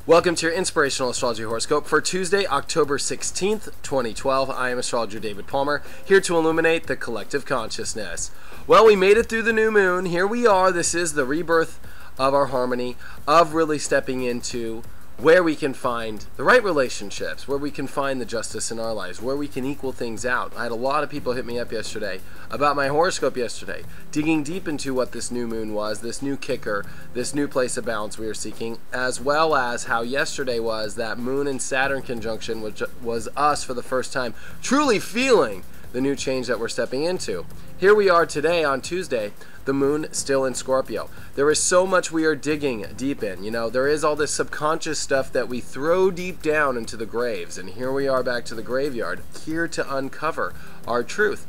Welcome to your Inspirational Astrology Horoscope for Tuesday, October 16th, 2012. I am Astrologer David Palmer, here to illuminate the collective consciousness. Well, we made it through the new moon. Here we are. This is the rebirth of our harmony, of really stepping into where we can find the right relationships, where we can find the justice in our lives, where we can equal things out. I had a lot of people hit me up yesterday about my horoscope yesterday, digging deep into what this new moon was, this new kicker, this new place of balance we are seeking, as well as how yesterday was that moon and Saturn conjunction, which was us for the first time truly feeling the new change that we're stepping into. Here we are today on Tuesday, the moon still in Scorpio. There is so much we are digging deep in. You know, there is all this subconscious stuff that we throw deep down into the graves. And here we are back to the graveyard, here to uncover our truth.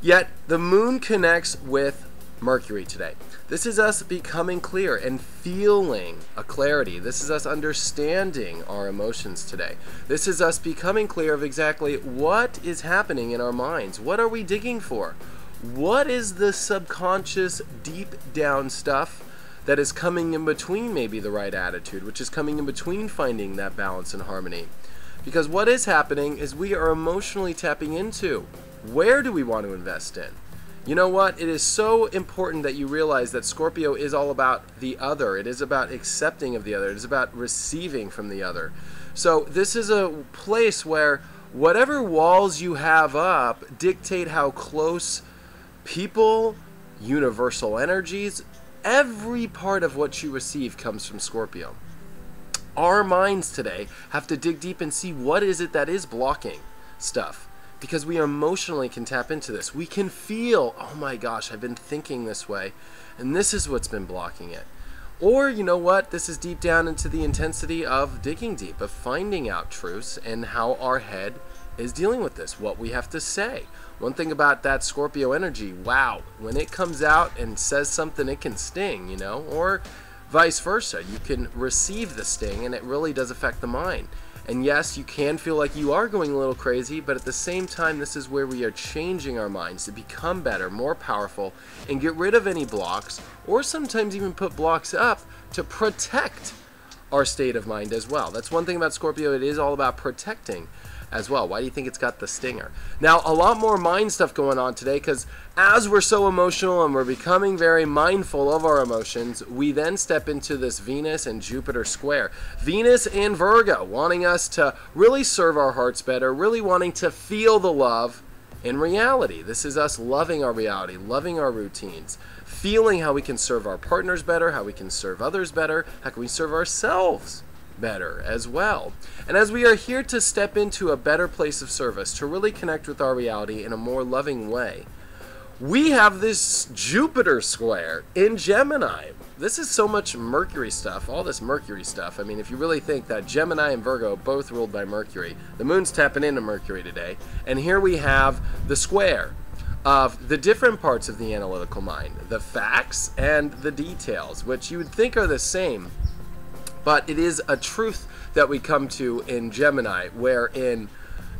Yet the moon connects with Mercury today. This is us becoming clear and feeling a clarity. This is us understanding our emotions today. This is us becoming clear of exactly what is happening in our minds. What are we digging for? What is the subconscious, deep down stuff that is coming in between maybe the right attitude, which is coming in between finding that balance and harmony? Because what is happening is we are emotionally tapping into where do we want to invest in? You know what? It is so important that you realize that Scorpio is all about the other. It is about accepting of the other. It is about receiving from the other. So this is a place where whatever walls you have up dictate how close people, universal energies, every part of what you receive comes from Scorpio. Our minds today have to dig deep and see what is it that is blocking stuff. Because we emotionally can tap into this. We can feel, oh my gosh, I've been thinking this way, and this is what's been blocking it. Or, you know what, this is deep down into the intensity of digging deep, of finding out truths and how our head is dealing with this, what we have to say. One thing about that Scorpio energy, wow, when it comes out and says something, it can sting, you know, or vice versa. You can receive the sting, and it really does affect the mind. And yes, you can feel like you are going a little crazy, but at the same time, this is where we are changing our minds to become better, more powerful, and get rid of any blocks, or sometimes even put blocks up to protect our state of mind as well. That's one thing about Scorpio, it is all about protecting as well. Why do you think it's got the stinger? Now, a lot more mind stuff going on today, because as we're so emotional and we're becoming very mindful of our emotions, we then step into this Venus and Jupiter square. Venus and Virgo, wanting us to really serve our hearts better, really wanting to feel the love in reality. This is us loving our reality, loving our routines, feeling how we can serve our partners better, how we can serve others better, how can we serve ourselves better as well. And as we are here to step into a better place of service, to really connect with our reality in a more loving way, we have this Jupiter square in Gemini. This is so much Mercury stuff, all this Mercury stuff. I mean, if you really think that Gemini and Virgo both ruled by Mercury, the moon's tapping into Mercury today, and here we have the square of the different parts of the analytical mind, the facts and the details, which you would think are the same. But it is a truth that we come to in Gemini, where in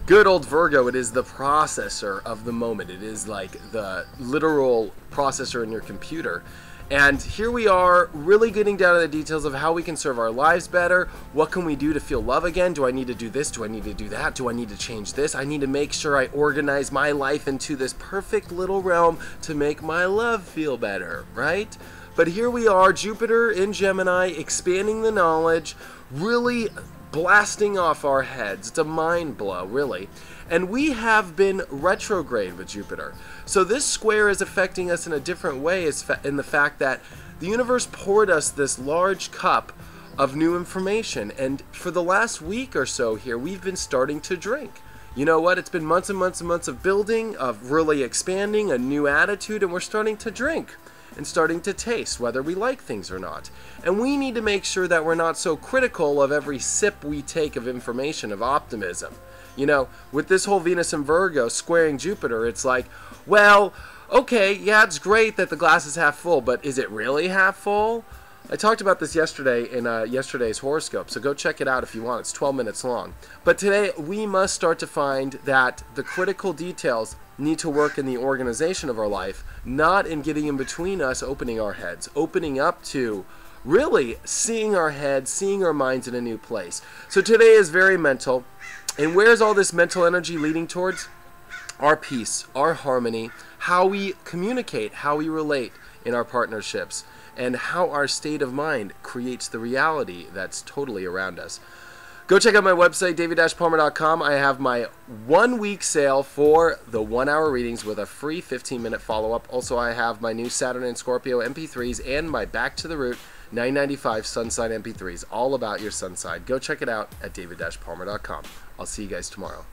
good old Virgo, it is the processor of the moment. It is like the literal processor in your computer. And here we are really getting down to the details of how we can serve our lives better. What can we do to feel love again? Do I need to do this? Do I need to do that? Do I need to change this? I need to make sure I organize my life into this perfect little realm to make my love feel better, right? But here we are, Jupiter in Gemini, expanding the knowledge, really blasting off our heads. It's a mind blow, really. And we have been retrograde with Jupiter. So this square is affecting us in a different way in the fact that the universe poured us this large cup of new information. And for the last week or so here, we've been starting to drink. You know what? It's been months and months and months of building, of really expanding a new attitude, and we're starting to drink and starting to taste whether we like things or not. And we need to make sure that we're not so critical of every sip we take of information, of optimism. You know, with this whole Venus and Virgo squaring Jupiter, it's like, well, okay, yeah, it's great that the glass is half full, but is it really half full? I talked about this yesterday in yesterday's horoscope, so go check it out if you want. It's 12 minutes long. But today, we must start to find that the critical details need to work in the organization of our life, not in getting in between us, opening our heads, opening up to really seeing our heads, seeing our minds in a new place. So today is very mental. And where's all this mental energy leading towards? Our peace, our harmony, how we communicate, how we relate in our partnerships, and how our state of mind creates the reality that's totally around us. Go check out my website, david-palmer.com. I have my 1-week sale for the 1-hour readings with a free 15-minute follow-up. Also, I have my new Saturn and Scorpio MP3s and my Back to the Root 995 Sun Sign MP3s, all about your sun sign. Go check it out at david-palmer.com. I'll see you guys tomorrow.